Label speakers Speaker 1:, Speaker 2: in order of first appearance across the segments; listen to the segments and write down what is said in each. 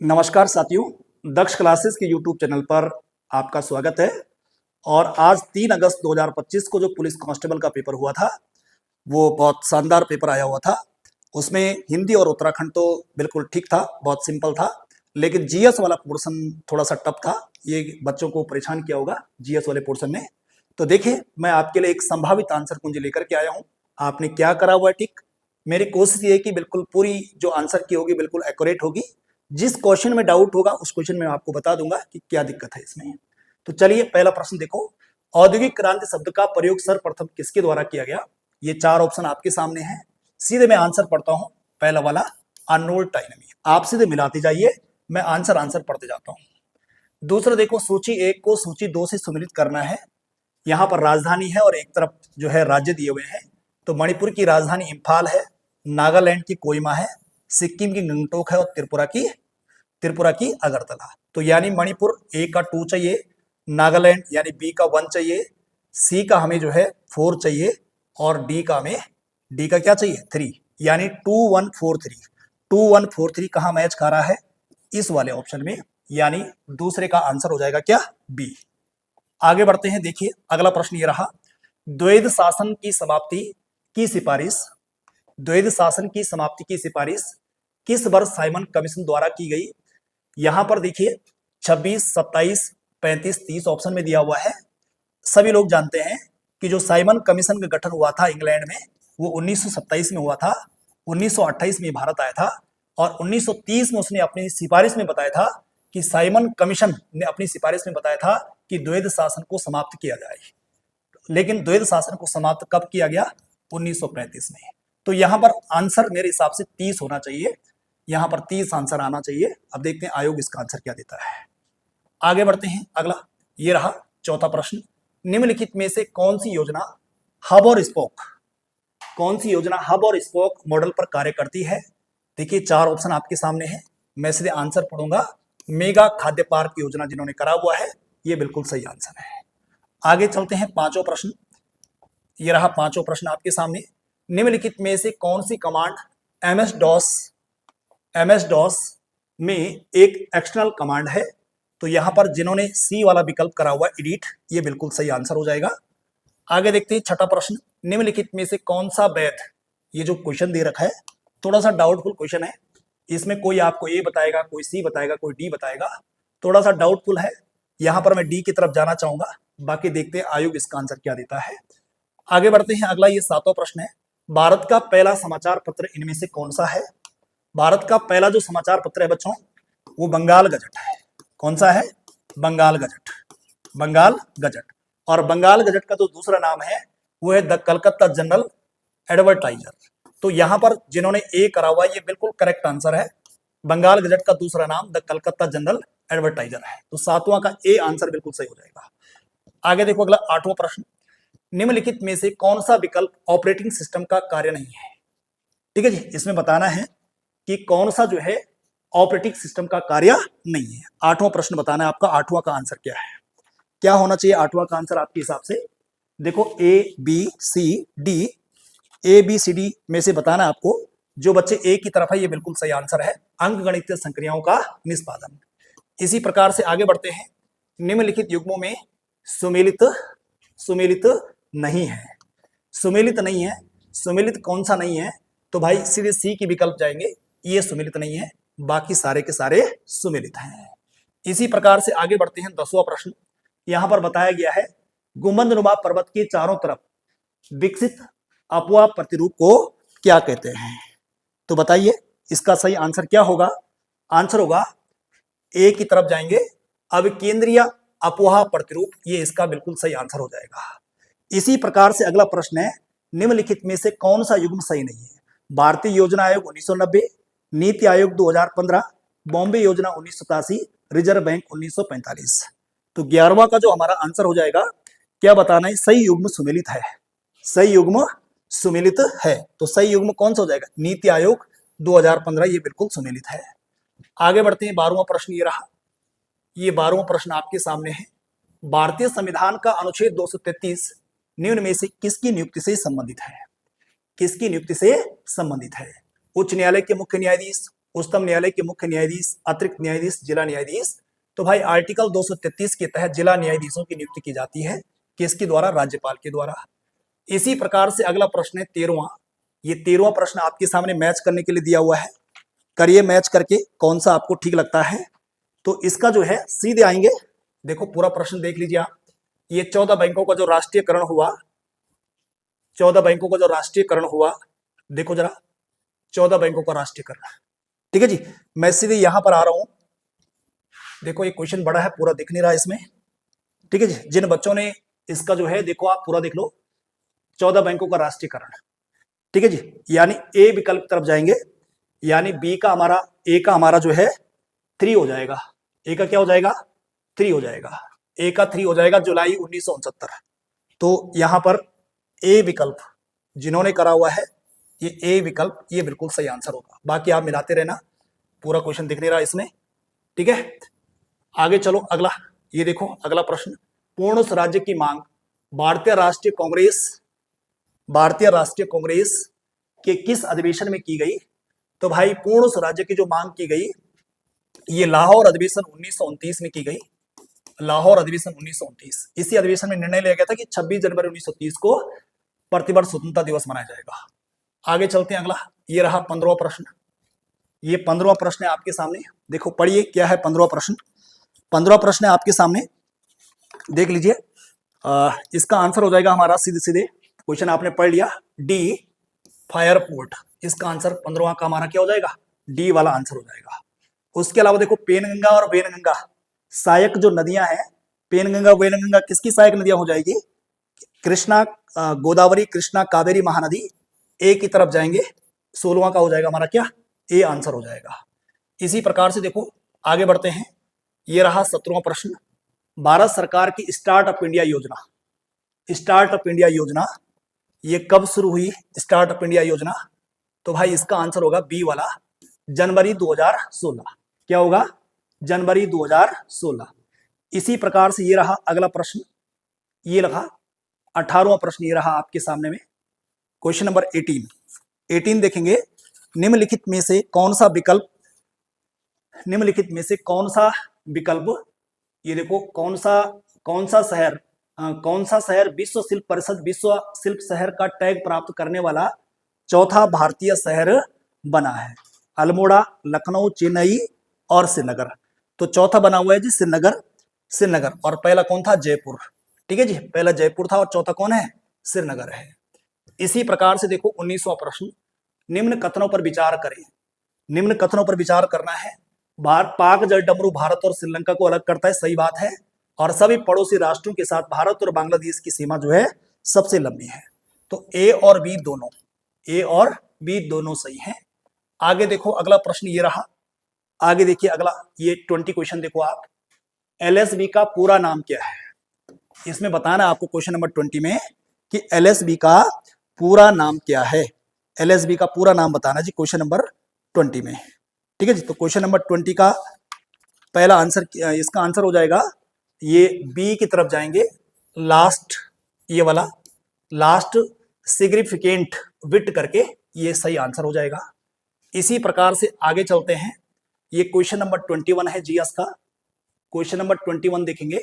Speaker 1: नमस्कार साथियों, दक्ष क्लासेस के यूट्यूब चैनल पर आपका स्वागत है। और आज 3 अगस्त 2025 को जो पुलिस कांस्टेबल का पेपर हुआ था वो बहुत शानदार पेपर आया हुआ था। उसमें हिंदी और उत्तराखंड तो बिल्कुल ठीक था, बहुत सिंपल था, लेकिन जीएस वाला पोर्शन थोड़ा सा टफ था। ये बच्चों को परेशान किया होगा जीएस वाले पोर्शन ने। तो देखिए, मैं आपके लिए एक संभावित आंसर कुंजी लेकर के आया हूँ। आपने क्या करा हुआ है ठीक। मेरी कोशिश ये है कि बिल्कुल पूरी जो आंसर की होगी बिल्कुल एक्यूरेट होगी। जिस क्वेश्चन में डाउट होगा उस क्वेश्चन में आपको बता दूंगा कि क्या दिक्कत है इसमें। तो चलिए, पहला प्रश्न देखो। औद्योगिक क्रांति शब्द का प्रयोग सर्वप्रथम किसके द्वारा किया गया? ये 4 ऑप्शन आपके सामने हैं। सीधे मैं आंसर पढ़ता हूं। पहला वाला अर्नोल्ड टाइनमी। आप सीधे मिलाते जाइए, मैं आंसर पढ़ते जाता हूं। दूसरा देखो, सूची 1 को सूची 2 से सम्मिलित करना है। यहाँ पर राजधानी है और एक तरफ जो है राज्य दिए हुए हैं। तो मणिपुर की राजधानी इम्फाल है, नागालैंड की कोहिमा है, सिक्किम की गंगटोक है और त्रिपुरा की अगरतला। तो यानी मणिपुर ए का 2 चाहिए, नागालैंड यानी बी का 1 चाहिए, सी का हमें जो है 4 चाहिए और डी का क्या चाहिए 3, यानी 2143। 2143 कहाँ मैच खा रहा है? इस वाले ऑप्शन में, यानी दूसरे का आंसर हो जाएगा क्या? बी। आगे बढ़ते हैं। देखिए, अगला प्रश्न ये रहा। द्वैध शासन की समाप्ति की सिफारिश द्वैध शासन की समाप्ति की सिफारिश किस वर्ष साइमन कमीशन द्वारा की गई? यहां पर देखिए 26, 27, 35, 30 ऑप्शन में दिया हुआ है। सभी लोग जानते हैं कि जो साइमन कमीशन का गठन हुआ था इंग्लैंड में, वो 1927 में हुआ था। 1928 में भारत आया था और 1930 में उसने अपनी सिफारिश में बताया था कि साइमन कमीशन ने अपनी सिफारिश में बताया था कि द्वैध शासन को समाप्त किया जाए। लेकिन द्वैध शासन को समाप्त कब किया गया? 1935 में। तो यहां पर आंसर मेरे हिसाब से 30 होना चाहिए। यहां पर 30 आंसर आना चाहिए। अब देखते हैं आयोग इसका आंसर क्या देता है। आगे बढ़ते हैं। अगला ये रहा चौथा प्रश्न। निम्नलिखित में से कौन सी योजना हब और स्पोक मॉडल पर कार्य करती है? देखिए, 4 ऑप्शन आपके सामने हैं। मैं सीधे आंसर पढ़ूंगा। मेगा खाद्य पार्क योजना जिन्होंने करा हुआ है, ये बिल्कुल सही आंसर है। आगे चलते हैं। पांचों प्रश्न ये रहा। पांचों प्रश्न आपके सामने। निम्नलिखित में से कौन सी कमांड एमएस डॉस में एक एक्सटर्नल कमांड है? तो यहां पर जिन्होंने सी वाला विकल्प करा हुआ एडिट, ये बिल्कुल सही आंसर हो जाएगा। आगे देखते हैं छठा प्रश्न। निम्नलिखित में से कौन सा वैध, ये जो क्वेश्चन दे रखा है थोड़ा सा डाउटफुल क्वेश्चन है। इसमें कोई आपको ए बताएगा, कोई सी बताएगा, कोई डी बताएगा। थोड़ा सा डाउटफुल है। यहां पर मैं डी की तरफ जाना चाहूंगा। बाकी देखते हैं आयोग इसका आंसर क्या देता है। आगे बढ़ते हैं। अगला ये 7वां प्रश्न है। भारत का पहला समाचार पत्र इनमें से कौन सा है? भारत का पहला जो समाचार पत्र है बच्चों, वो बंगाल गजट है। कौन सा है? बंगाल गजट। और बंगाल गजट का जो दूसरा नाम है वो है द कलकत्ता जनरल एडवर्टाइजर। तो यहां पर जिन्होंने ए करा हुआ, ये बिल्कुल करेक्ट आंसर है। बंगाल गजट का दूसरा नाम द कलकत्ता जनरल एडवर्टाइजर है। तो 7वां का ए आंसर बिल्कुल सही हो जाएगा। आगे देखो, अगला 8वां प्रश्न। निम्नलिखित में से कौन सा विकल्प ऑपरेटिंग सिस्टम का कार्य नहीं है? ठीक है जी, इसमें बताना है कि कौन सा जो है ऑपरेटिंग सिस्टम का कार्य नहीं है। 8वां प्रश्न बताना है आपका। 8वां का आंसर क्या है? क्या होना चाहिए 8वां का आंसर आपके हिसाब से? देखो, ए बी सी डी में से बताना है आपको। जो बच्चे ए की तरफ है ये बिल्कुल सही आंसर है, अंकगणितीय संक्रियाओं का निष्पादन। इसी प्रकार से आगे बढ़ते हैं। निम्नलिखित युग्मों में सुमेलित नहीं है। सुमेलित कौन सा नहीं है? तो भाई सीधे सी की विकल्प जाएंगे, ये सुमेलित नहीं है। बाकी सारे के सारे सुमेलित हैं। इसी प्रकार से आगे बढ़ते हैं। 10वां प्रश्न यहां पर बताया गया है, गुंबदनुमा पर्वत के चारों तरफ विकसित अपवाह प्रतिरूप को क्या कहते हैं? तो बताइए इसका सही आंसर क्या होगा? आंसर होगा ए की तरफ जाएंगे, अब केंद्रीय अपवाह प्रतिरूप, ये इसका बिल्कुल सही आंसर हो जाएगा। इसी प्रकार से अगला प्रश्न है, निम्नलिखित में से कौन सा युग्म सही नहीं है? भारतीय योजना आयोग 1990, नीति आयोग 2015, बॉम्बे योजना 1987, रिजर्व बैंक 1945। तो 11वां का जो हमारा आंसर हो जाएगा, क्या बताना है? सही युग्म सुमेलित है। तो सही युग्म कौन सा हो जाएगा? नीति आयोग 2015, ये बिल्कुल सुमेलित है। आगे बढ़ते हैं। 12वां प्रश्न ये रहा। ये 12वां प्रश्न आपके सामने है। भारतीय संविधान का अनुच्छेद 233 निम्न में से किसकी नियुक्ति से संबंधित है? उच्च न्यायालय के मुख्य न्यायाधीश, उच्चतम न्यायालय के मुख्य न्यायाधीश, अतिरिक्त न्यायाधीश, जिला न्यायाधीश। तो भाई आर्टिकल 233 के तहत जिला न्यायाधीशों की नियुक्ति की जाती है, किसके द्वारा? राज्यपाल के द्वारा। इसी प्रकार से अगला प्रश्न है 13वां। ये 13वां प्रश्न आपके सामने मैच करने के लिए दिया हुआ है, करिए मैच करके कौन सा आपको ठीक लगता है। तो इसका जो है सीधे आएंगे, देखो पूरा प्रश्न देख लीजिए आप। ये 14 बैंकों का जो राष्ट्रीयकरण हुआ, 14 बैंकों का जो राष्ट्रीयकरण हुआ, देखो जरा 14 बैंकों का राष्ट्रीयकरण, ठीक है जी। मैं सीधे यहां पर आ रहा हूं, देखो ये क्वेश्चन बड़ा है, पूरा दिख नहीं रहा इसमें, ठीक है जी। जिन बच्चों ने इसका जो है देखो आप पूरा देख लो, 14 बैंकों का राष्ट्रीयकरण, ठीक है जी। यानी ए विकल्प की तरफ जाएंगे, यानी बी का हमारा, ए का हमारा जो है 3 हो जाएगा, ए का क्या हो जाएगा? 3 हो जाएगा, ए का 3 हो जाएगा, जुलाई 1969। तो यहां पर ए विकल्प जिन्होंने करा हुआ है, ये ए विकल्प, ये बिल्कुल सही आंसर होगा। बाकी आप मिलाते रहना, पूरा क्वेश्चन दिख नहीं रहा इसमें, ठीक है। आगे चलो अगला, ये देखो अगला प्रश्न, पूर्ण स्वराज्य की मांग भारतीय राष्ट्रीय कांग्रेस के किस अधिवेशन में की गई? तो भाई पूर्ण स्वराज्य की जो मांग की गई, ये लाहौर अधिवेशन 1929 में की गई, लाहौर अधिवेशन 1929। इसी अधिवेशन में निर्णय लिया गया था कि 26 जनवरी 1930 को प्रतिवर्ष स्वतंत्रता दिवस मनाया जाएगा। आगे चलते हैं अगला, ये रहा 15वां प्रश्न। ये 15वां प्रश्न है आपके सामने, देखो पढ़िए क्या है 15वां प्रश्न। 15वां प्रश्न है आपके सामने, देख लीजिए। इसका आंसर हो जाएगा हमारा सीधे सीधे, क्वेश्चन आपने पढ़ लिया, डी फायरपोर्ट। इसका आंसर 15वां का हमारा क्या हो जाएगा? डी वाला आंसर हो जाएगा। उसके अलावा देखो पेनगंगा और वेनगंगा सहायक जो नदियां हैं, पेनगंगा वेनगंगा किसकी सहायक नदियां हो जाएगी? कृष्णा, गोदावरी, कृष्णा, कावेरी, महानदी। ए की तरफ जाएंगे, 16वां का हो जाएगा हमारा क्या? ए आंसर हो जाएगा। इसी प्रकार से देखो आगे बढ़ते हैं, ये रहा 17वां प्रश्न। भारत सरकार की स्टार्टअप इंडिया योजना, स्टार्टअप इंडिया योजना ये कब शुरू हुई? स्टार्टअप इंडिया योजना, तो भाई इसका आंसर होगा बी वाला, जनवरी 2016। क्या होगा? जनवरी 2016। इसी प्रकार से ये रहा अगला प्रश्न, ये रहा 18वां प्रश्न, ये रहा आपके सामने में क्वेश्चन नंबर 18 देखेंगे। निम्नलिखित में से कौन सा विकल्प, निम्नलिखित में से कौन सा विकल्प, ये देखो कौन सा शहर विश्व शिल्प परिषद विश्व शिल्प शहर का टैग प्राप्त करने वाला चौथा भारतीय शहर बना है? अल्मोड़ा, लखनऊ, चेन्नई और श्रीनगर। तो चौथा बना हुआ है जी श्रीनगर, और पहला कौन था? जयपुर, ठीक है जी। पहला जयपुर था और चौथा कौन है? श्रीनगर है। इसी प्रकार से देखो 19वां प्रश्न, निम्न कथनों पर विचार करें। निम्न कथनों पर विचार करना है। पाक जलडमरू भारत और श्रीलंका को अलग करता है, सही बात है, और सभी पड़ोसी राष्ट्रों के साथ भारत और बांग्लादेश की सीमा जो है सबसे लंबी है। तो ए और बी दोनों सही हैं। आगे देखो अगला प्रश्न ये रहा, आगे देखिए अगला, ये 20 क्वेश्चन देखो आप। एलएसबी का पूरा नाम क्या है? इसमें बताना आपको क्वेश्चन नंबर 20 में कि एलएसबी का पूरा नाम क्या है। एलएसबी का पूरा नाम बताना जी क्वेश्चन नंबर 20 में, ठीक है जी। तो क्वेश्चन नंबर 20 का पहला आंसर, इसका आंसर हो जाएगा, ये बी की तरफ जाएंगे, लास्ट, ये वाला लास्ट सिग्निफिकेंट विट करके, ये सही आंसर हो जाएगा। इसी प्रकार से आगे चलते हैं, ये क्वेश्चन नंबर 21 है जीएस का। क्वेश्चन नंबर 21 देखेंगे,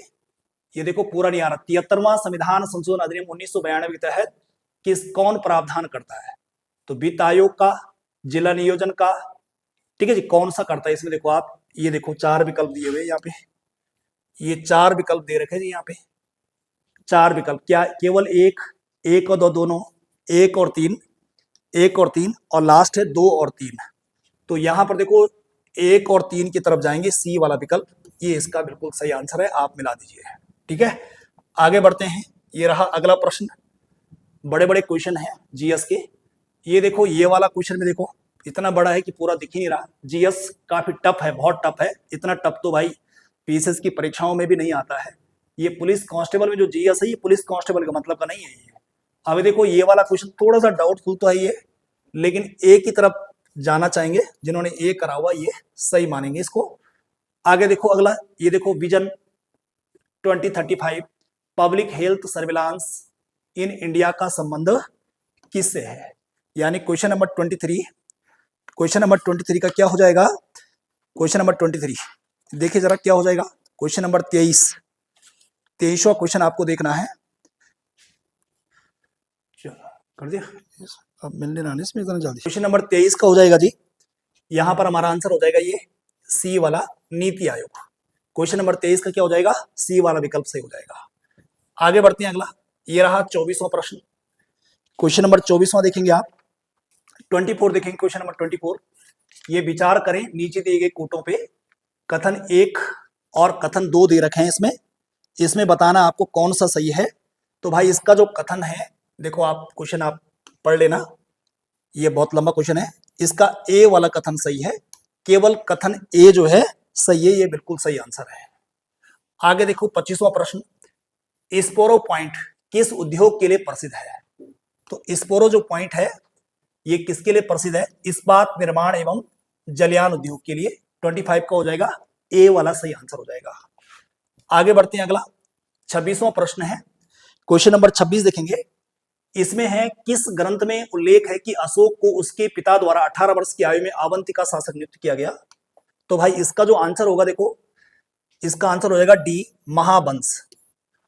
Speaker 1: ये देखो पूरा नहीं आ रहा। 73वां संविधान संशोधन अधिनियम 1992 के तहत कौन प्रावधान करता है? तो वित्त आयोग का, जिला नियोजन का, ठीक है जी, कौन सा करता है? इसमें देखो आप, ये देखो 4 विकल्प दिए हुए यहाँ पे, ये 4 विकल्प दे रखे जी यहाँ पे, 4 विकल्प। क्या केवल एक और दो, दोनों, एक और तीन, और लास्ट है 2 और 3। तो यहाँ पर देखो 1 और 3 की तरफ जाएंगे, सी वाला विकल्प, ये इसका बिल्कुल सही आंसर है, आप मिला दीजिए, ठीक है। आगे बढ़ते हैं, ये रहा अगला प्रश्न। बड़े बड़े क्वेश्चन है जीएस के। ये देखो ये वाला क्वेश्चन में देखो इतना बड़ा है कि पूरा दिख ही नहीं रहा। जीएस काफी टफ है, बहुत टफ है। इतना टफ तो भाई पीसीएस की परीक्षाओं में भी नहीं आता है। ये पुलिस कांस्टेबल में जो जीएस है, ये पुलिस कांस्टेबल का मतलब का नहीं है ये। अब देखो ये वाला क्वेश्चन थोड़ा सा डाउटफुल तो है ये, लेकिन ए की तरफ जाना चाहेंगे, जिन्होंने ए करा हुआ ये सही मानेंगे इसको। आगे देखो अगला, ये देखो vision 2035 public health surveillance in India का संबंध किससे है? यानी क्वेश्चन नंबर 23, क्वेश्चन नंबर 23 का क्या हो जाएगा? क्वेश्चन नंबर 23 देखिए जरा क्या हो जाएगा। क्वेश्चन नंबर 23वां क्वेश्चन आपको देखना है। कर दिया, अब मिलने ना इसमें इतना जल्दी। क्वेश्चन नंबर 23 का हो जाएगा जी, यहां पर हमारा आंसर हो जाएगा ये सी वाला, नीति आयोग। क्वेश्चन नंबर 23 का क्या हो जाएगा? सी वाला विकल्प सही हो जाएगा। आगे बढ़ते हैं, अगला ये रहा 24वां प्रश्न। क्वेश्चन नंबर 24वां देखेंगे आप, 24 देखेंगे। क्वेश्चन नंबर 24, ये विचार करें नीचे दिए गए कोटों पे, कथन 1 और कथन 2 दे रखे हैं इसमें बताना आपको कौन सा सही है। तो भाई इसका जो कथन है, देखो आप क्वेश्चन आप पढ़ लेना, ये बहुत लंबा क्वेश्चन है। इसका ए वाला कथन सही है, केवल कथन ए जो है सही है, ये बिल्कुल सही आंसर है। आगे देखो 25वां प्रश्न, स्पोरो पॉइंट किस उद्योग के लिए प्रसिद्ध है? तो स्पोरो जो पॉइंट है ये किसके लिए प्रसिद्ध है? इस्पात निर्माण एवं जलयान उद्योग के लिए। 25 का हो जाएगा ए वाला सही आंसर हो जाएगा। आगे बढ़ते हैं, अगला 26वां प्रश्न है। क्वेश्चन नंबर 26 देखेंगे, इसमें है किस ग्रंथ में उल्लेख है कि अशोक को उसके पिता द्वारा 18 वर्ष की आयु में अवंती का शासक नियुक्त किया गया? तो भाई इसका जो आंसर होगा, देखो इसका आंसर हो जाएगा डी, महावंश।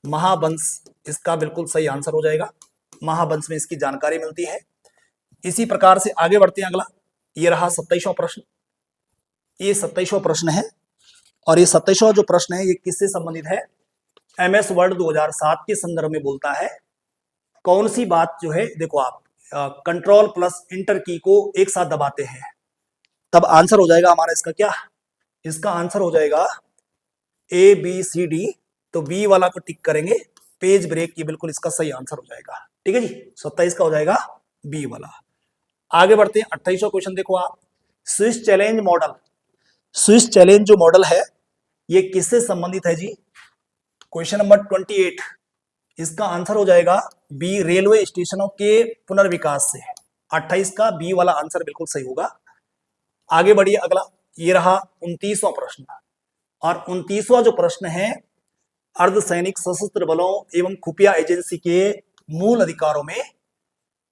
Speaker 1: महावंश इसका बिल्कुल सही आंसर हो जाएगा। महावंश में इसकी जानकारी मिलती है। इसी प्रकार से आगे बढ़ते हैं, अगला ये रहा 27वां प्रश्न। ये 27वां प्रश्न है, और ये 27वां जो प्रश्न है ये किससे संबंधित है? MS वर्ड 2007 के संदर्भ में बोलता है। कौन सी बात जो है, देखो आप कंट्रोल प्लस इंटर की को एक साथ दबाते हैं तब आंसर हो जाएगा हमारा इसका क्या? इसका आंसर हो जाएगा ABCD। तो बी वाला को टिक करेंगे, पेज ब्रेक, ये बिल्कुल इसका सही आंसर हो जाएगा। ठीक है जी, 27 का हो जाएगा बी वाला। आगे बढ़ते हैं 28वां क्वेश्चन, देखो आप, Swiss challenge model. Swiss challenge जो मॉडल है ये किससे संबंधित है जी? क्वेश्चन नंबर 28, इसका आंसर हो जाएगा बी, रेलवे स्टेशनों के पुनर्विकास से। 28 का बी वाला आंसर बिल्कुल सही होगा। आगे बढ़िए, अगला ये रहा 29वां प्रश्न, और 29वां जो प्रश्न है, अर्धसैनिक सशस्त्र बलों एवं खुफिया एजेंसी के मूल अधिकारों में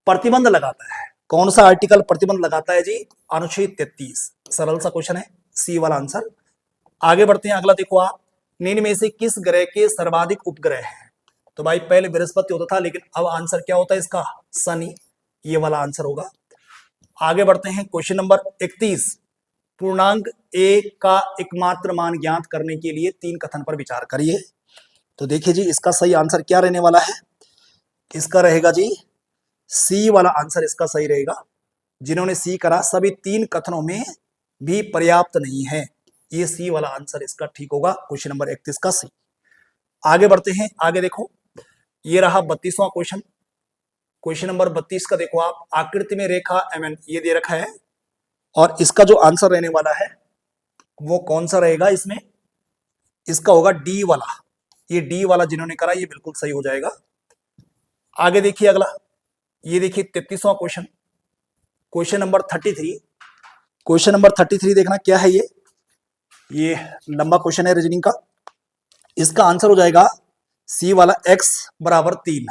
Speaker 1: प्रतिबंध लगाता है। कौन सा आर्टिकल प्रतिबंध लगाता है जी? अनुच्छेद 33। सरल सा क्वेश्चन है, सी वाला आंसर। आगे बढ़ते हैं, अगला देखो आप, निम्न में से किस ग्रह के सर्वाधिक उपग्रह हैं? तो भाई पहले बृहस्पति होता था, लेकिन अब आंसर क्या होता है इसका? शनि, ये वाला आंसर होगा। आगे बढ़ते हैं, क्वेश्चन नंबर 31, पूर्णांक ए का एकमात्र मान ज्ञात करने के लिए 3 कथन पर विचार करिए। तो देखिए जी, इसका सही आंसर क्या रहने वाला है? इसका रहेगा जी सी वाला आंसर, इसका सही रहेगा। जिन्होंने सी करा, सभी 3 कथनों में भी पर्याप्त नहीं है, ये सी वाला आंसर इसका ठीक होगा। क्वेश्चन नंबर 31 का सी। आगे बढ़ते हैं, आगे देखो ये रहा 32वां क्वेश्चन। क्वेश्चन नंबर 32 का देखो आप, आकृति में रेखा MN ये दे रखा है, और इसका जो आंसर रहने वाला है वो कौन सा रहेगा? इसमें इसका होगा डी वाला। ये डी वाला जिन्होंने करा ये बिल्कुल सही हो जाएगा। आगे देखिए, अगला ये देखिए 33वां question, question number 33। Question number 33 देखना क्या है, ये लंबा क्वेश्चन है रीजनिंग का। इसका आंसर हो जाएगा सी वाला, x बराबर 3।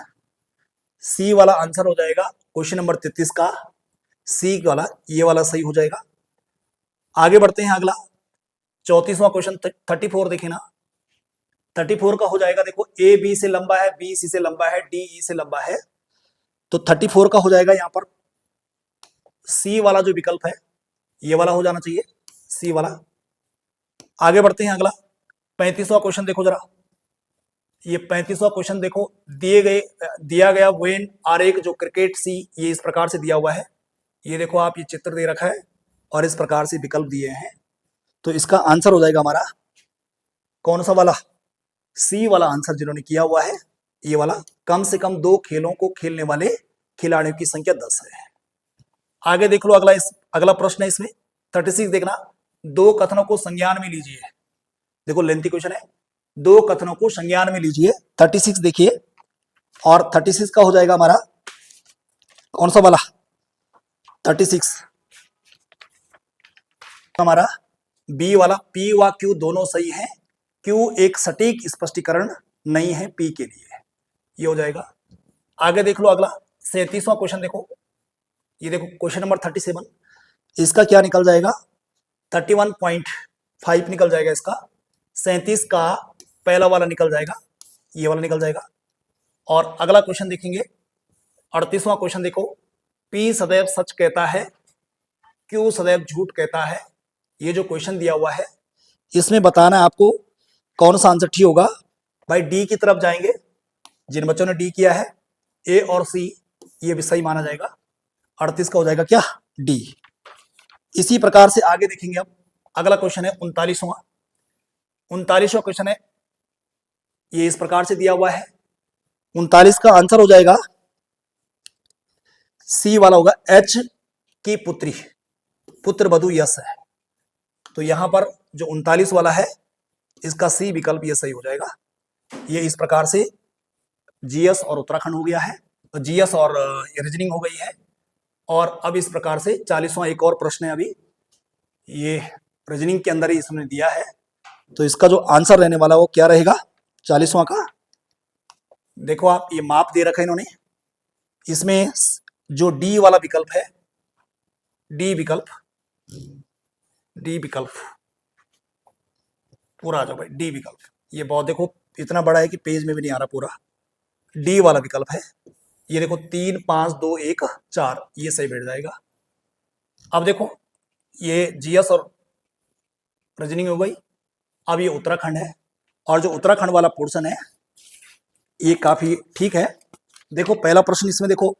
Speaker 1: सी वाला आंसर हो जाएगा क्वेश्चन नंबर 33 का सी वाला, ये वाला सही हो जाएगा। आगे बढ़ते हैं, अगला 34वां क्वेश्चन 34 देखे ना। 34 का हो जाएगा, देखो ए बी से लंबा है, बी सी से लंबा है, डी ई से लंबा है। तो 34 का हो जाएगा यहाँ पर सी वाला जो विकल्प है ये वाला हो जाना चाहिए, सी वाला। आगे बढ़ते हैं, अगला 35वां क्वेश्चन देखो जरा। ये 35वां क्वेश्चन देखो, दिया गया वेन आरेख जो क्रिकेट सी, ये इस प्रकार से दिया हुआ है। ये देखो आप, ये चित्र दे रखा है और इस प्रकार से विकल्प दिए हैं। तो इसका आंसर हो जाएगा हमारा कौन सा वाला? सी वाला आंसर जिन्होंने किया हुआ है ये वाला। कम से कम 2 खेलों को खेलने वाले खिलाड़ियों की संख्या 10 है। आगे देख लो, अगला प्रश्न है इसमें 36 देखना। 2 कथनों को संज्ञान में लीजिए। देखो लेंथी क्वेश्चन है, 2 कथनों को संज्ञान में लीजिए। 36 देखिए, और 36 का हो जाएगा हमारा कौन सा वाला? 36 हमारा बी वाला। पी व क्यू दोनों सही है, क्यू एक सटीक स्पष्टीकरण नहीं है पी के लिए, ये हो जाएगा। आगे देख लो, अगला 37वां क्वेश्चन देखो। ये देखो क्वेश्चन नंबर 37, इसका क्या निकल जाएगा 31.5 निकल जाएगा इसका। 37 का पहला वाला निकल जाएगा, ये वाला निकल जाएगा। और अगला क्वेश्चन देखेंगे 38वां क्वेश्चन देखो, पी सदैव सच कहता है, क्यू सदैव झूठ कहता है। ये जो क्वेश्चन दिया हुआ है इसमें बताना है आपको कौन सा आंसर ठीक होगा। भाई डी की तरफ जाएंगे, जिन बच्चों ने डी किया है ए और सी ये भी सही माना जाएगा। 38 का हो जाएगा क्या डी। इसी प्रकार से आगे देखेंगे अब अगला क्वेश्चन है 39वां। 39वां क्वेश्चन है, ये इस प्रकार से दिया हुआ है। 39 का आंसर हो जाएगा सी वाला होगा, एच की पुत्री, पुत्र वधु यश है। तो यहां पर जो 39 वाला है इसका सी विकल्प ये सही हो जाएगा। ये इस प्रकार से जीएस और उत्तराखंड हो गया है, तो जीएस और रीजनिंग हो गई है। और अब इस प्रकार से 40वां एक और प्रश्न है, अभी ये रीजनिंग के अंदर ही इसने दिया है। तो इसका जो आंसर रहने वाला वो क्या रहेगा 40वां का। देखो आप ये माप दे रखा है इन्होंने, इसमें जो डी वाला विकल्प है, डी विकल्प पूरा आ जाओ भाई, डी विकल्प। ये बहुत देखो इतना बड़ा है कि पेज में भी नहीं आ रहा पूरा। डी वाला विकल्प है, ये देखो 3 5 2 1 4, ये सही बैठ जाएगा। अब देखो ये जीएस और रीजनिंग हो गई। अब ये उत्तराखंड है, और जो उत्तराखंड वाला पोर्शन है ये काफी ठीक है। देखो पहला प्रश्न इसमें देखो,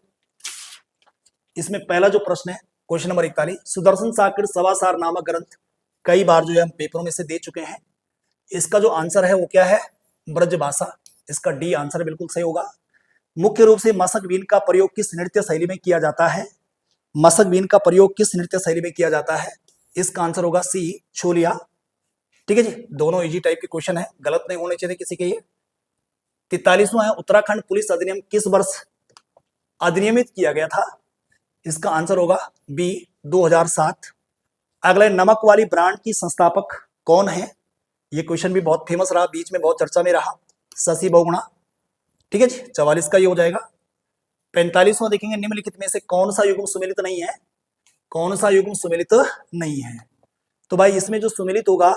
Speaker 1: इसमें पहला जो प्रश्न है क्वेश्चन नंबर 41, सुदर्शन साकर सवासार नामक ग्रंथ कई बार जो है हम पेपरों में से दे चुके हैं। इसका जो आंसर है वो क्या है ब्रजभाषा। इसका डी आंसर बिल्कुल सही होगा। मुख्य रूप से मशक बीन का प्रयोग किस नृत्य शैली में किया जाता है, मशक बीन का प्रयोग किस नृत्य शैली में किया जाता है। इसका आंसर होगा सी छोलिया। ठीक है जी, दोनों इजी टाइप के क्वेश्चन है, गलत नहीं होने चाहिए किसी के। ये 43वां है, उत्तराखंड पुलिस अधिनियम किस वर्ष अधिनियमित किया गया था। इसका आंसर होगा बी 2007। अगले नमक वाली ब्रांड की संस्थापक कौन है। ये क्वेश्चन भी बहुत फेमस रहा, बीच में बहुत चर्चा में रहा, शशि बहुगुणा। ठीक है जी, 44 का ये हो जाएगा। 45वां देखेंगे, निम्नलिखित में से कौन सा युग्म सुमेलित नहीं है, कौन सा युग्म सुमेलित नहीं है। तो भाई इसमें जो सुमेलित होगा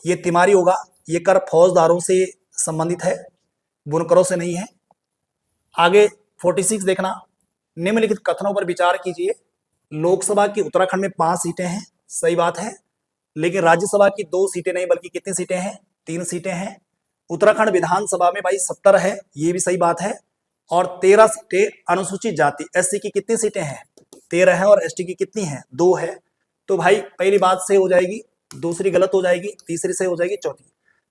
Speaker 1: ये तिमारी होगा, ये कर फौजदारों से संबंधित है, बुनकरों से नहीं है। आगे 46 देखना, निम्नलिखित कथनों पर विचार कीजिए। लोकसभा की उत्तराखंड में 5 सीटें हैं, सही बात है, लेकिन राज्यसभा की 2 सीटें नहीं बल्कि कितनी सीटें हैं 3 सीटें हैं। उत्तराखंड विधानसभा में भाई 70 है, ये भी सही बात है। और 13 सीटें अनुसूचित जाति एससी की कितनी सीटें हैं 13 है, और एसटी की कितनी है 2 है। तो भाई पहली बात सही हो जाएगी, दूसरी गलत हो जाएगी, तीसरी सही हो जाएगी, चौथी।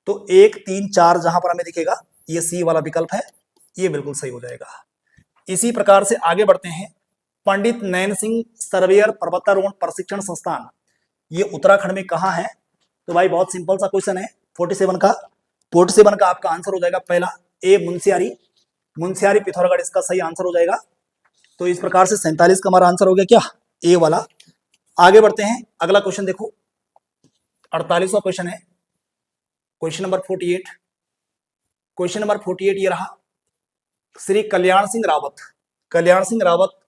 Speaker 1: तो 1 3 4 जहां पर हमें दिखेगा ये सी वाला विकल्प है, ये बिल्कुल सही हो जाएगा। इसी प्रकार से आगे बढ़ते हैं। पंडित नैन सिंह सर्वेयर पर्वतारोहण प्रशिक्षण संस्थान ये उत्तराखंड में कहाँ है। तो भाई बहुत सिंपल सा क्वेश्चन है। 47 का आपका आंसर हो जाएगा पहला ए मुंशियारी पिथौरागढ़, इसका सही आंसर हो जाएगा। तो इस प्रकार से 47 का हमारा आंसर हो गया क्या ए वाला। आगे बढ़ते हैं, अगला क्वेश्चन देखो 48वां क्वेश्चन है, क्वेश्चन नंबर 48। क्वेश्चन नंबर 48 ये रहा, श्री कल्याण सिंह रावत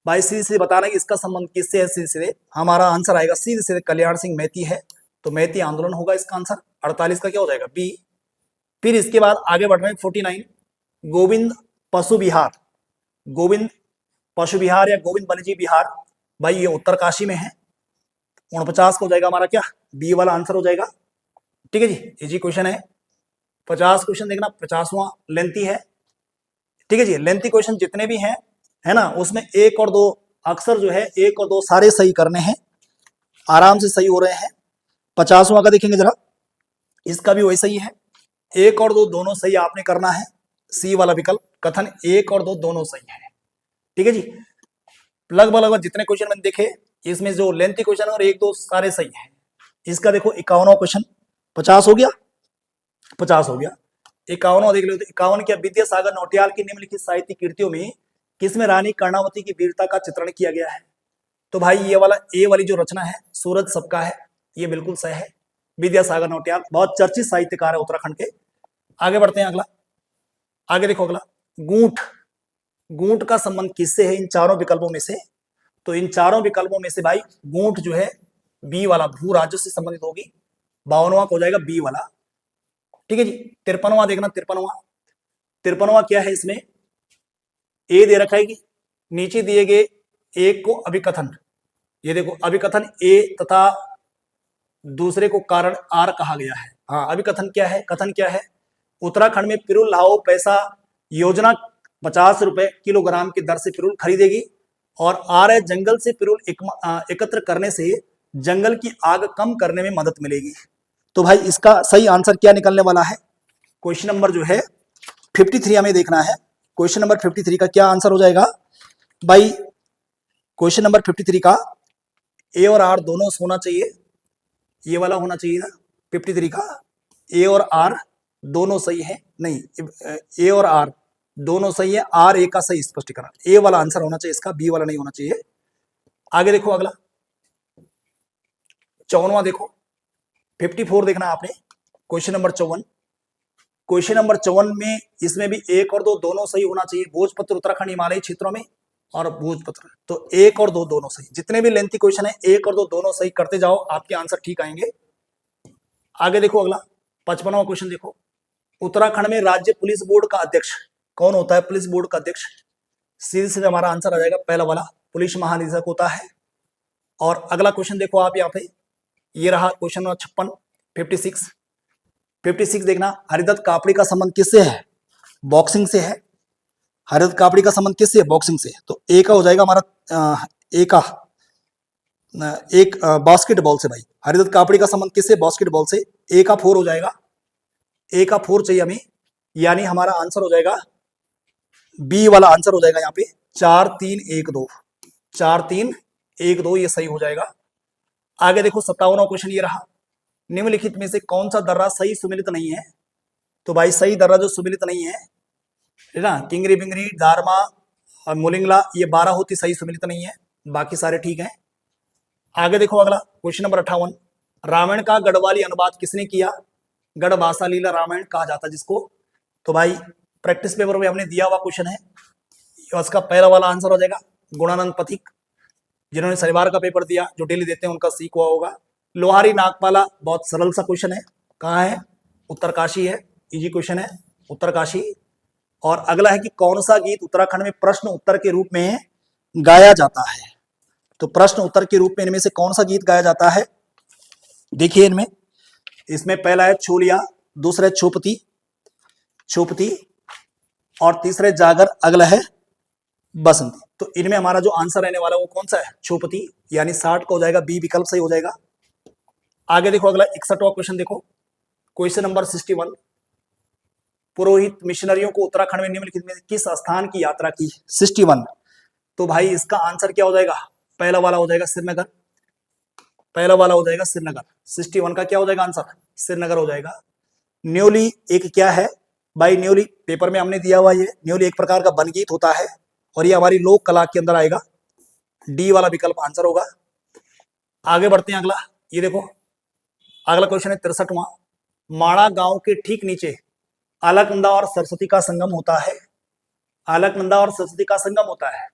Speaker 1: भाई सीधे से बताना कि इसका संबंध किससे है। सीधे हमारा आंसर आएगा सीधे सीधे कल्याण सिंह मैती है, तो मैती आंदोलन होगा इसका आंसर। 48 का क्या हो जाएगा बी। फिर इसके बाद आगे बढ़ रहे हैं 49, गोविंद पशु विहार या गोविंद वन्यजीव विहार, भाई ये उत्तरकाशी में है। 49 का हो जाएगा हमारा क्या बी वाला आंसर हो जाएगा। ठीक है जी, इजी क्वेश्चन है। 50 क्वेश्चन देखना, 50वां लेंथी है। ठीक है जी, लेंथी क्वेश्चन जितने भी हैं है ना, उसमें 1 और 2 अक्सर जो है 1 और 2 सारे सही करने हैं, आराम से सही हो रहे हैं। 50वां का देखेंगे जरा, इसका भी वैसा ही है, 1 और 2 दोनों सही आपने करना है, सी वाला विकल्प। कथन 1 और 2 दोनों सही है। ठीक है जी, लगभग जितने क्वेश्चन मैंने देखे इसमें जो लेंथी क्वेश्चन और 1 2 सारे सही है। इसका देखो 51वां क्वेश्चन, 50 हो गया, 51वां देख लो। 51 क्या, विद्यासागर नौटियाल की निम्नलिखित साहित्यिक कृतियों में किसमें रानी कर्णावती की वीरता का चित्रण किया गया है। तो भाई ये वाला ए वाली जो रचना है सूरज सबका है, ये बिल्कुल सही है। विद्यासागर नौटियाल बहुत चर्चित साहित्यकार है उत्तराखंड के। आगे बढ़ते हैं, अगला आगे देखो, अगला गूंठ का संबंध किससे है इन चारों विकल्पों में से। तो इन चारों विकल्पों में से भाई गूंठ जो है बी वाला भू राज्य से संबंधित होगी, 52वां हो जाएगा बी वाला। ठीक है जी। 53वां देखना, 53वां क्या है, इसमें ए दे रखा है कि नीचे दिए गए एक को अभिकथन, ये देखो अभिकथन ए तथा दूसरे को कारण आर कहा गया है। हाँ, अभिकथन क्या है, कथन क्या है, उत्तराखंड में पिरुल लाओ पैसा योजना 50 रुपए किलोग्राम की दर से पिरुल खरीदेगी, और आर है जंगल से पिरुल एकत्र करने से जंगल की आग कम करने में मदद मिलेगी। तो भाई इसका सही आंसर क्या निकलने वाला है, क्वेश्चन नंबर जो है 53 हमें देखना है। क्वेश्चन नंबर 53 का क्या आंसर हो जाएगा भाई, क्वेश्चन नंबर 53 का ए और आर दोनों होना चाहिए, ये वाला होना चाहिए ना 53 का, ए और आर दोनों सही है, नहीं ए और आर दोनों सही है, आर ए का सही स्पष्टीकरण, ए वाला आंसर होना चाहिए इसका, बी वाला नहीं होना चाहिए। आगे देखो अगला 54वां देखो, 54 देखना आपने, क्वेश्चन नंबर 54। क्वेश्चन नंबर 54 में इसमें भी एक और दो दोनों सही होना चाहिए, भोजपत्र उत्तराखंड हिमालयी क्षेत्रों में और भोजपत्र, तो एक और दो दोनों सही, जितने भी लेंथी क्वेश्चन है एक और दो दोनों सही करते जाओ, आपके आंसर ठीक आएंगे। आगे देखो अगला 55वां क्वेश्चन देखो, उत्तराखंड में राज्य पुलिस बोर्ड का अध्यक्ष कौन होता है, पुलिस बोर्ड का अध्यक्ष, सीधे सीधे हमारा आंसर आ जाएगा पहला वाला, पुलिस महानिदेशक होता है। और अगला क्वेश्चन देखो आप यहाँ पे, ये रहा क्वेश्चन नंबर 56, 56 देखना, हरिदत्त कापड़ी का संबंध किससे है, बॉक्सिंग से है। हरिदत्त कापड़ी का संबंध किससे है, बॉक्सिंग से, तो ए का हो जाएगा हमारा ए का एक बास्केटबॉल से भाई, हरिदत्त कापड़ी का संबंध किससे, बास्केटबॉल से, ए का 4 हो जाएगा, ए का 4 चाहिए हमें, यानी हमारा आंसर हो जाएगा बी वाला आंसर हो जाएगा यहाँ पे 4 3 1 2, 4 3 1 2 ये सही हो जाएगा। आगे देखो 57वां क्वेश्चन ये रहा, निम्नलिखित में से कौन सा दर्रा सही सुमिलित नहीं है, तो भाई सही दर्रा जो सुमिलित नहीं है ना, किंगरी बिंगरी दारमा और मोलिंगला, ये 12 होती सही सुमिलित नहीं है, बाकी सारे ठीक हैं। आगे देखो अगला क्वेश्चन नंबर 58, रामायण का गढ़वाली अनुवाद किसने किया, गढ़ भाषा लीला रामायण कहा जाता है जिसको, तो भाई प्रैक्टिस पेपर में हमने दिया हुआ क्वेश्चन है, उसका पहला वाला आंसर हो जाएगा गुणानंद पथिक, जिन्होंने शनिवार का पेपर दिया, जो डेली देते हैं उनका सीख हुआ होगा। लोहारी नागपाला बहुत सरल सा क्वेश्चन है, कहाँ है, उत्तरकाशी है, इजी क्वेश्चन है उत्तरकाशी। और अगला है कि कौन सा गीत उत्तराखंड में प्रश्न उत्तर के रूप में गाया जाता है, तो प्रश्न उत्तर के रूप में इनमें से कौन सा गीत गाया जाता है, देखिए इनमें, इसमें पहला है छोलिया, दूसरा है छोपती छोपती, और तीसरा है जागर, अगला है बसंती। तो इनमें हमारा जो आंसर रहने वाला है वो कौन सा है, छोपती, यानी 60 का हो जाएगा, बी विकल्प सही हो जाएगा। आगे देखो अगला 61वां क्वेश्चन देखो, क्वेश्चन नंबर 61, पुरोहित मिशनरियों को उत्तराखंड में निम्नलिखित में किस स्थान की यात्रा की, 61, तो भाई इसका आंसर क्या हो जाएगा, पहला वाला हो जाएगा श्रीनगर, पहला वाला हो जाएगा श्रीनगर, 61 का क्या हो जाएगा आंसर, श्रीनगर हो जाएगा। न्योली एक क्या है भाई, न्योली पेपर में हमने दिया हुआ, ये न्योली एक प्रकार का बनगीत होता है, और ये हमारी लोक कला के अंदर आएगा, डी वाला विकल्प आंसर होगा। आगे बढ़ते हैं अगला, ये देखो अगला क्वेश्चन है 63वां, माणा गांव के ठीक नीचे अलकनंदा और सरस्वती का संगम होता है, अलकनंदा और सरस्वती का संगम होता है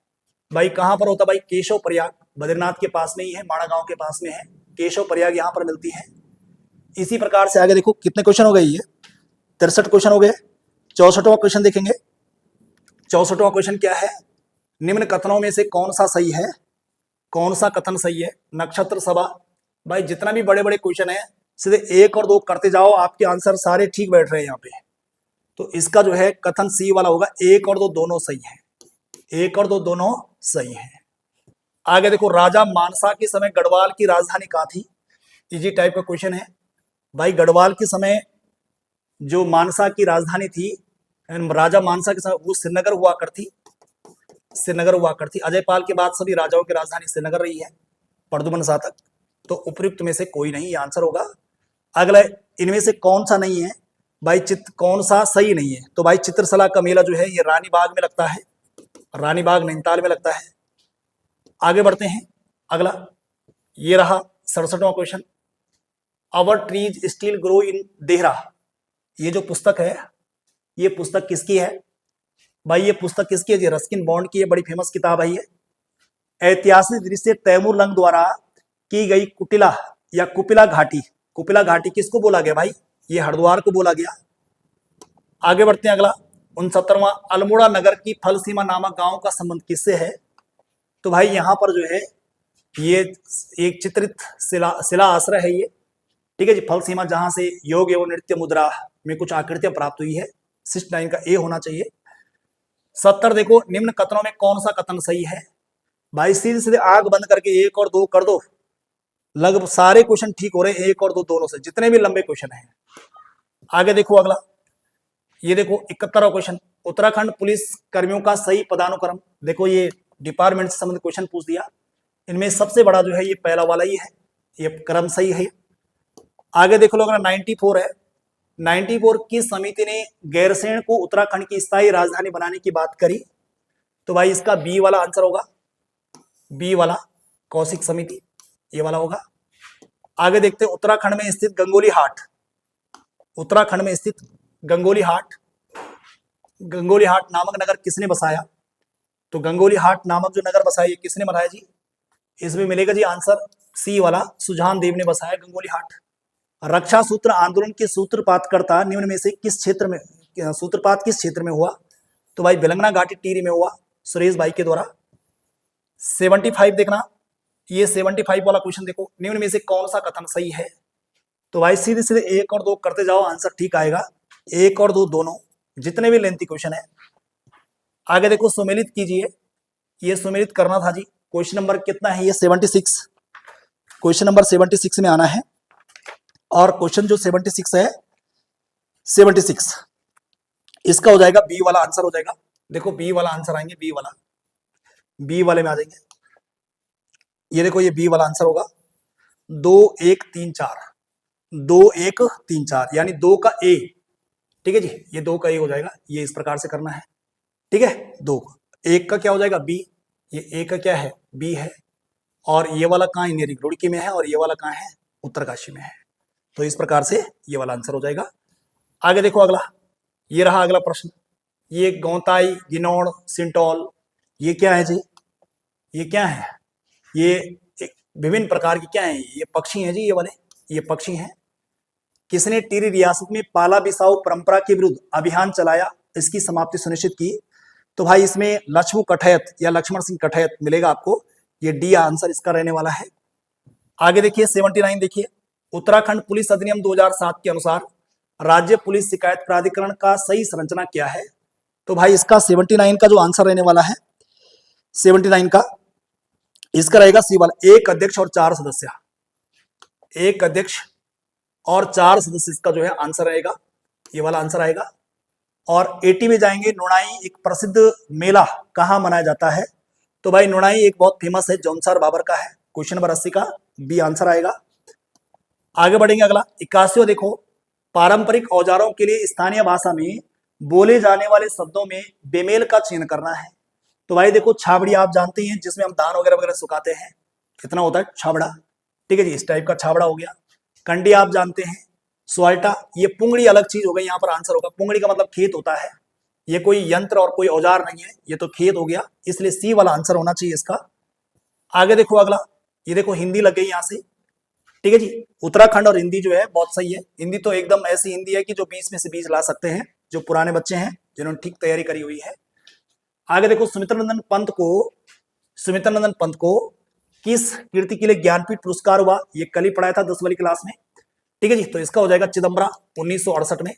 Speaker 1: भाई, कहां पर होता है भाई, केशव प्रयाग, बद्रीनाथ के पास में ही है, माणा गांव के पास में है, केशव प्रयाग यहाँ पर मिलती है। इसी प्रकार से आगे देखो कितने क्वेश्चन हो गए, ये 63 क्वेश्चन हो गए। 64वां क्वेश्चन देखेंगे, 64वां क्वेश्चन क्या है, निम्न कथनों में से कौन सा सही है, कौन सा कथन सही है, नक्षत्र सभा, भाई जितना भी बड़े बड़े क्वेश्चन है सीधे 1 और 2 करते जाओ, आपके आंसर सारे ठीक बैठ रहे हैं यहाँ पे, तो इसका जो है कथन सी वाला होगा, 1 और 2 दोनों सही है, 1 और 2 दोनों सही है। आगे देखो राजा मानसा के समय गढ़वाल की राजधानी कहाँ थी, इजी टाइप का क्वेश्चन है भाई, गढ़वाल के समय जो मानसा की राजधानी थी, राजा मानसा के समय वो श्रीनगर हुआ करती, श्रीनगर हुआ करती, अजय पाल के बाद सभी राजाओं की राजधानी श्रीनगर रही है, प्रद्युमन शाह तक, तो उपयुक्त में से कोई नहीं, ये आंसर होगा। अगला इनमें से कौन सा नहीं है भाई, कौन सा सही नहीं है, तो भाई चित्रशला का मेला जो है ये रानी बाग में लगता है, रानी बाग नैनीताल में लगता है। आगे बढ़ते हैं अगला, ये रहा 67वां question, our trees still grow in Dehra, ये जो पुस्तक है ये पुस्तक किसकी है भाई, ये पुस्तक किसकी है, ये रस्किन बॉन्ड की है, बड़ी फेमस किताब है ये, ऐतिहासिक दृश्य तैमूर लंग द्वारा की गई कुटिला या कुपिला घाटी, कुपिला घाटी किसको बोला गया भाई? ये हरिद्वार को बोला गया। आगे बढ़ते हैं अगला 69वां, अल्मोड़ा नगर की फल सीमा नामक गांव का संबंध किससे है? तो भाई यहाँ पर जो है ये एक चित्रित शिला आश्रय है ये, ठीक है जी। फल सीमा जहां से योग एवं नृत्य मुद्रा में कुछ आकृतियां प्राप्त हुई है। 69 का ए होना चाहिए। 70 देखो, निम्न कथनों में कौन सा कथन सही है? भाई सीधे सीधे आंख बंद करके 1 और 2 कर दो, लगभग सारे क्वेश्चन ठीक हो रहे हैं 1 और 2 दोनों से, जितने भी लंबे क्वेश्चन हैं। आगे देखो अगला, ये देखो 71वां क्वेश्चन, उत्तराखंड पुलिस कर्मियों का सही पदानुक्रम। देखो ये डिपार्टमेंट से संबंधित क्वेश्चन पूछ दिया, इनमें सबसे बड़ा जो है ये पहला वाला ही है, ये क्रम सही है। आगे देखो लोग 94 है, 94 की समिति ने गैरसैंण को उत्तराखंड की स्थायी राजधानी बनाने की बात करी। तो भाई इसका बी वाला आंसर होगा, बी वाला कौशिक समिति, ये वाला होगा। आगे देखते हैं उत्तराखंड में स्थित गंगोली हाट, उत्तराखंड में स्थित गंगोली हाट, गंगोली हाट नामक नगर किसने बसाया? तो गंगोली हाट नामक जो नगर बसाया ये किसने बनाया जी? इसमें मिलेगा जी आंसर सी वाला, सुजान देव ने बसाया गंगोली हाट। रक्षा सूत्र आंदोलन के सूत्रपातकर्ता निम्न में से किस क्षेत्र में, सूत्रपात किस क्षेत्र में हुआ? तो भाई बेलंगना घाटी टिहरी में हुआ, सुरेश भाई के द्वारा। 75 देखना, ये 75 वाला क्वेश्चन देखो, निम्न में से कौन सा कथन सही है? तो भाई सीधे सीधे 1 और 2 करते जाओ, आंसर ठीक आएगा। 1 और 2 दोनों, जितने भी लेंथी क्वेश्चन है। आगे देखो सुमेलित कीजिए, ये सुमेलित करना था जी। क्वेश्चन नंबर कितना है ये? 76, क्वेश्चन नंबर 76 में आना है। और क्वेश्चन जो 76 है, 76 इसका हो जाएगा बी वाला आंसर हो जाएगा। देखो बी वाला आंसर आएंगे, बी वाला, बी वाले में आ जाएंगे। ये देखो ये बी वाला आंसर होगा 2 1 3 4, 2 1 3 4 यानी 2 का ए, ठीक है जी, ये 2 का ए हो जाएगा। ये इस प्रकार से करना है, ठीक है। 2 1 का क्या हो जाएगा? बी, ये ए का क्या है? बी है। और ये वाला कहाँ है? रुड़की में है, और ये वाला कहाँ है? उत्तरकाशी में है। तो इस प्रकार से ये वाला आंसर हो जाएगा। आगे देखो अगला, ये रहा अगला प्रश्न। ये गौताई, गिनौड़, सिंटौल, ये क्या है जी? ये क्या है? ये विभिन्न प्रकार की क्या है? ये पक्षी हैं जी, ये वाले, ये पक्षी हैं। किसने टिहरी रियासत में पाला बिसाऊ परंपरा के विरुद्ध अभियान चलाया, इसकी समाप्ति सुनिश्चित की? तो भाई इसमें लक्ष्मण कठैत या लक्ष्मण सिंह कठैत मिलेगा आपको, ये डी आंसर इसका रहने वाला है। आगे देखिए 79 देखिए, उत्तराखंड पुलिस अधिनियम 2007 के अनुसार राज्य पुलिस शिकायत प्राधिकरण का सही संरचना क्या है? तो भाई इसका 79 का जो आंसर रहने वाला है, 79 का इसका रहेगा सी वाला, 1 अध्यक्ष और 4 सदस्य, 1 अध्यक्ष और 4 सदस्य इसका जो है आंसर रहेगा, ये वाला आंसर आएगा। और 80 में जाएंगे, नुणाई एक प्रसिद्ध मेला कहाँ मनाया जाता है? तो भाई नुणाई एक बहुत फेमस है, जौनसार बाबर का है। क्वेश्चन नंबर 80 का बी आंसर आएगा। आगे बढ़ेंगे अगला 81वां देखो, पारंपरिक औजारों के लिए स्थानीय भाषा में बोले जाने वाले शब्दों में बेमेल का चयन करना है। तो भाई देखो छाबड़ी आप जानते हैं, जिसमें हम धान वगैरह वगैरह सुखाते हैं, कितना होता है? छाबड़ा, ठीक है जी, इस टाइप का छाबड़ा हो गया। कंडी आप जानते हैं, स्वाल्टा, ये पुंगड़ी अलग चीज हो गई, यहाँ पर आंसर होगा। पुंगड़ी का मतलब खेत होता है, ये कोई यंत्र और कोई औजार नहीं है, ये तो खेत हो गया, इसलिए सी वाला आंसर होना चाहिए इसका। आगे देखो अगला, ये देखो हिंदी लग गई यहाँ से, ठीक है जी। उत्तराखंड और हिंदी जो है बहुत सही है। हिंदी तो एकदम ऐसी हिंदी है कि जो 20 में से 20 ला सकते हैं, जो पुराने बच्चे हैं जिन्होंने ठीक तैयारी करी हुई है। आगे देखो सुमित्रा नंदन पंत को किस कृति के लिए ज्ञानपीठ पुरस्कार हुआ? ये कल ही पढ़ाया था 10 वाली क्लास में, ठीक है जी। तो इसका हो जाएगा चिदम्बरा, 1968 में,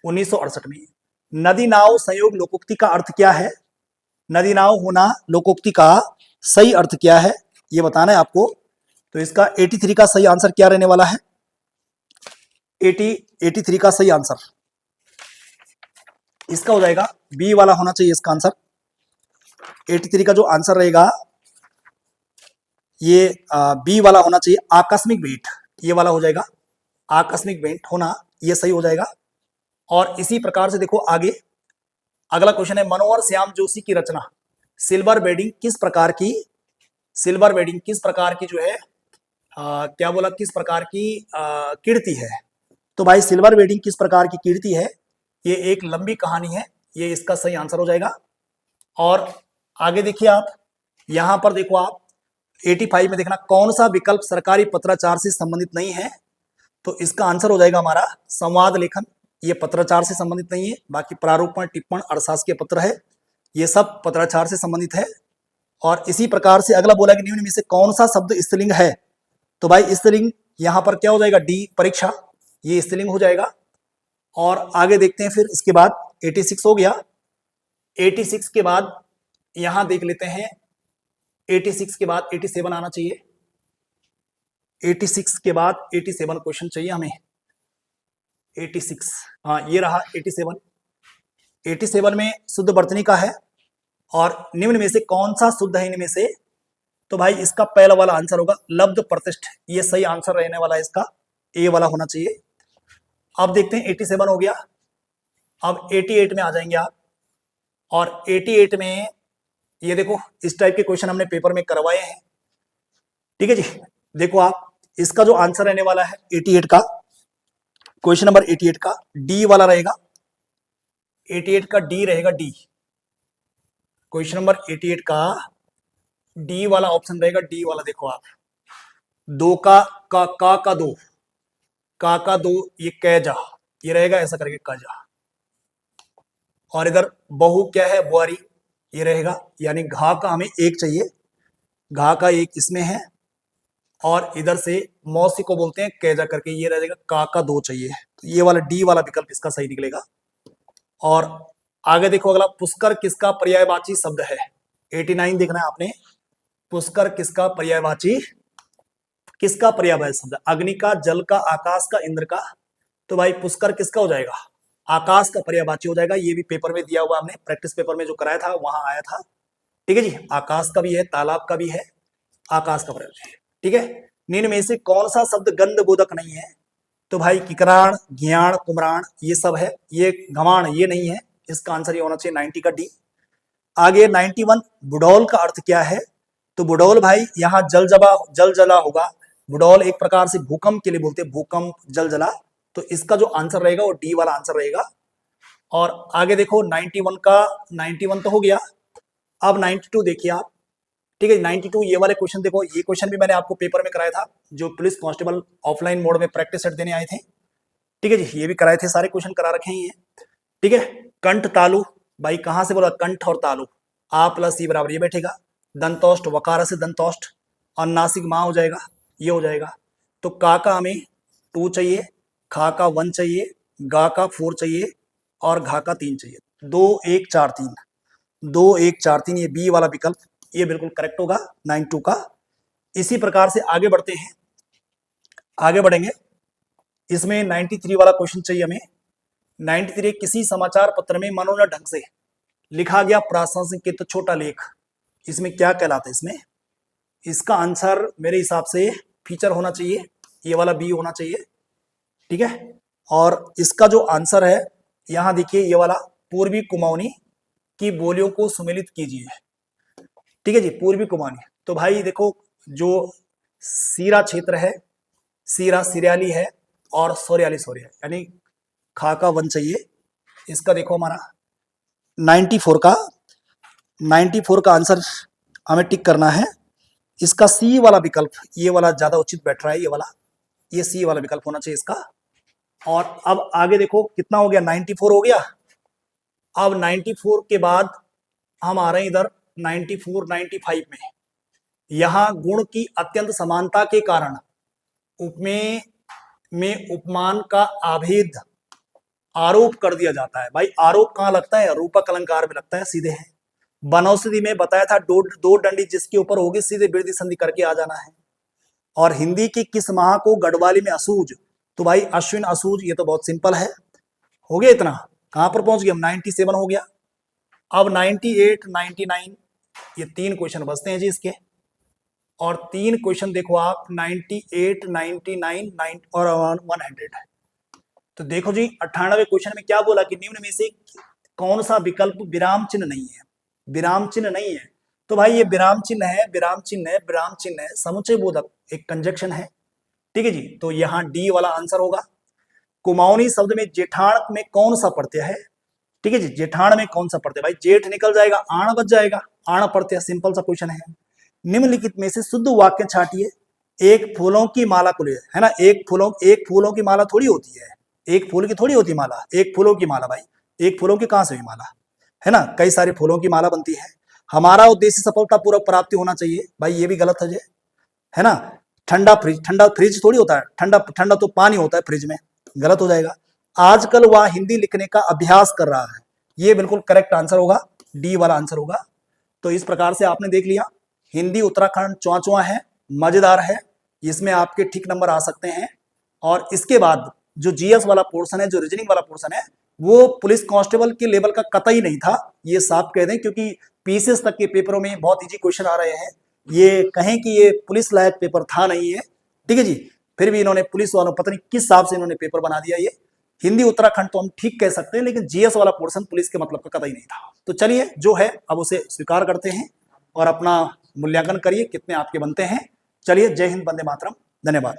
Speaker 1: 1968 में। नदी नाव संयोग लोकोक्ति का अर्थ क्या है? नदी नाव होना लोकोक्ति का सही अर्थ क्या है, ये बताना है आपको। तो इसका 83 का सही आंसर क्या रहने वाला है? 83 का सही आंसर इसका हो जाएगा बी वाला होना चाहिए इसका आंसर। 83 का जो आंसर रहेगा ये बी वाला होना चाहिए, आकस्मिक भेंट, ये वाला हो जाएगा। आकस्मिक भेंट होना ये सही हो जाएगा। और इसी प्रकार से देखो आगे अगला क्वेश्चन है, मनोहर श्याम जोशी की रचना सिल्वर वेडिंग किस प्रकार की, सिल्वर वेडिंग किस प्रकार की जो है क्या बोला, किस प्रकार की कीर्ति है? तो भाई सिल्वर वेडिंग किस प्रकार की कीर्ति है, ये एक लंबी कहानी है, ये इसका सही आंसर हो जाएगा। और आगे देखिए आप यहां पर देखो आप 85 में देखना कौन सा विकल्प सरकारी पत्राचार से संबंधित नहीं है, तो इसका आंसर हो जाएगा हमारा संवाद लेखन। ये पत्राचार से संबंधित नहीं है, बाकी प्रारूपण, टिप्पण, अर्थशास्त्रीय पत्र है, ये सब पत्राचार से संबंधित है। और इसी प्रकार से अगला बोला कि निम्न में से कौन सा शब्द स्त्रीलिंग है, तो भाई स्त्रीलिंग यहां पर क्या हो जाएगा, डी परीक्षा, ये स्त्रीलिंग हो जाएगा। और आगे देखते हैं फिर इसके बाद 86 हो गया। 86 के बाद यहां देख लेते हैं, 86 के बाद 87 आना चाहिए। 86 के बाद 87 क्वेश्चन चाहिए हमें। 86, हाँ ये रहा 87। 87 में शुद्ध वर्तनी का है, और निम्न में से कौन सा शुद्ध है इनमें से, तो भाई इसका पहला वाला आंसर होगा लब्ध प्रतिष्ठ, ये सही आंसर रहने वाला है, इसका ए वाला होना चाहिए। अब देखते हैं 87 हो गया। अब 88 में आ जाएंगे आप, और 88 में ये देखो इस टाइप के क्वेश्चन हमने पेपर में करवाए हैं, ठीक है जी। देखो आप, इसका जो आंसर रहने वाला है 88 का, क्वेश्चन नंबर 88 का डी वाला रहेगा। 88 का डी रहेगा, डी क्वेश्चन नंबर 88 का डी वाला ऑप्शन रहेगा, डी वाला। देखो आप, दो का दो, का दो, ये कैजा, ये रहेगा ऐसा करके काजा। और इधर बहु क्या है, बुआरी, ये रहेगा, यानी घा का हमें एक चाहिए, घा का एक इसमें है, और इधर से मौसी को बोलते हैं कैजा करके, ये रहेगा का दो चाहिए। तो ये वाला डी वाला विकल्प इसका सही निकलेगा। और आगे देखो अगला, पुष्कर किसका पर्यायवाची शब्द है। 89 देखना है आपने, पुष्कर किसका पर्यायवाची, किसका पर्यायवाची शब्द, अग्नि का, जल का, आकाश का, इंद्र का, तो भाई पुष्कर किसका हो जाएगा, आकाश का पर्यायवाची हो जाएगा। ये भी पेपर में दिया हुआ, हमने प्रैक्टिस पेपर में जो कराया था वहां आया था, ठीक है जी। आकाश का भी है, तालाब का भी है, आकाश का पर्यायवाची, ठीक है। निम्न में से कौन सा शब्द गंध बोधक नहीं है, तो भाई किकराण, घियाण, कुमराण, ये सब है, ये घमाण ये नहीं है, इसका आंसर ये होना चाहिए 90 का डी। आगे 91, बुडौल का अर्थ क्या है, तो बुडौल भाई यहाँ जल जला होगा, बुडौल एक प्रकार से भूकंप के लिए बोलते हैं, भूकंप, जल जला, तो इसका जो आंसर रहेगा वो डी वाला आंसर रहेगा। और आगे देखो 91 का, 91 तो हो गया। अब 92 देखिए आप, ठीक है। 92 ये वाले क्वेश्चन देखो, ये क्वेश्चन भी मैंने आपको पेपर में कराया था, जो पुलिस कांस्टेबल ऑफलाइन मोड में प्रैक्टिस सेट देने आए थे, ठीक है जी। ये भी कराए थे, सारे क्वेश्चन करा रखे हैं ये, ठीक है। कंठ तालु, भाई कहां से बोला, कंठ और तालु, आ प्लस ई बराबर ये बैठेगा। दंतोष्ट, वकार से दंतोष्ट, और नासिक मां हो जाएगा, ये हो जाएगा। तो का हमें 2 चाहिए, खा का 1 चाहिए, गा का 4 चाहिए, और घा का 3 चाहिए। 2 1 4 3, 2 1 4 3, ये बी वाला विकल्प ये बिल्कुल करेक्ट होगा 92 का। इसी प्रकार से आगे बढ़ते हैं, आगे बढ़ेंगे। इसमें 93 वाला क्वेश्चन चाहिए हमें। 93, किसी समाचार पत्र में मनोरंजक ढंग से लिखा गया प्रासंगिक छोटा लेख, इसमें क्या कहलाता है, इसमें इसका आंसर मेरे हिसाब से फीचर होना चाहिए, ये वाला बी होना चाहिए, ठीक है। और इसका जो आंसर है यहां देखिए, ये वाला, पूर्वी कुमाऊनी की बोलियों को सुमेलित कीजिए, ठीक है जी, पूर्वी कुमाऊनी। तो भाई देखो, जो सीरा क्षेत्र है, सीरा सिरियाली है, और सोरियाली सोरिया, यानी खा का 1 चाहिए। इसका देखो हमारा 94 का आंसर हमें टिक करना है। इसका सी वाला विकल्प, ये वाला ज्यादा उचित बैठ रहा है, ये वाला, ये सी वाला विकल्प होना चाहिए इसका। और अब आगे देखो कितना हो गया, 94 हो गया। अब 94 के बाद हम आ रहे हैं इधर 94 95 में। यहां गुण की अत्यंत समानता के कारण उपमेय में उपमान का अभेद आरोप कर दिया जाता है। भाई आरोप कहां लगता है, रूपक अलंकार में लगता है, सीधे है। बनौषधि में बताया था, दो डंडी जिसके ऊपर होगी सीधे वृद्धि संधि करके आ जाना है। और हिंदी की किस माह को गढ़वाली में असूज, तो भाई अश्विन असूज, ये तो बहुत सिंपल है। हो गया इतना, कहां पर पहुंच गया, 97 हो गया। अब 98 99, ये 3 क्वेश्चन बचते हैं जी इसके। और 3 क्वेश्चन देखो आप, 98 99 9 और 100। तो देखो जी 98 क्वेश्चन में क्या बोला कि निम्न में से कौन सा विकल्प विराम चिन्ह नहीं है, विराम चिन्ह नहीं है। तो भाई ये विराम चिन्ह है, विराम चिन्ह है, विराम चिन्ह है, समुच्चय बोधक एक कंजक्शन है, ठीक है जी। तो यहाँ डी वाला आंसर होगा। कुमाऊनी शब्द में जेठान में कौन सा प्रत्यय है, ठीक है जी। जेठान में कौन सा पढ़ते, भाई जेठ निकल जाएगा, आण बच जाएगा, आण पढ़ते हैं, सिंपल सा क्वेश्चन है। निम्नलिखित में से शुद्ध वाक्य छाटिए। एक फूलों की माला को ले, है ना, एक फूलों की माला थोड़ी होती है, एक फूल की थोड़ी होती माला, एक फूलों की माला, भाई एक फूलों की कहां से हुई माला, है ना, कई सारे फूलों की माला बनती है। हमारा उद्देश्य सफलता पूर्वक प्राप्ति होना चाहिए, भाई ये भी गलत है ना। ठंडा फ्रिज थोड़ी होता है, ठंडा ठंडा तो पानी होता है फ्रिज में, गलत हो जाएगा। आजकल वह हिंदी लिखने का अभ्यास कर रहा है, ये बिल्कुल करेक्ट आंसर होगा, डी वाला आंसर होगा। तो इस प्रकार से आपने देख लिया, हिंदी उत्तराखंड चौंचवा है, मजेदार है, इसमें आपके ठीक नंबर आ सकते हैं। और इसके बाद जो जीएस वाला पोर्शन है, जो रीजनिंग वाला पोर्शन है, वो पुलिस कांस्टेबल के लेवल का कतई नहीं था, ये साफ कह दें, क्योंकि पीसीएस तक के पेपरों में बहुत इजी क्वेश्चन आ रहे हैं। ये कहें कि ये पुलिस लायक पेपर था नहीं है, ठीक है जी, फिर भी इन्होंने पुलिस वालों पता नहीं किस हिसाब से इन्होंने पेपर बना दिया। ये हिंदी उत्तराखंड तो हम ठीक कह सकते हैं, लेकिन जीएस वाला पोर्शन पुलिस के मतलब का कतई नहीं था। तो चलिए जो है अब उसे स्वीकार करते हैं और अपना मूल्यांकन करिए कितने आपके बनते हैं। चलिए, जय हिंद, वंदे मातरम, धन्यवाद।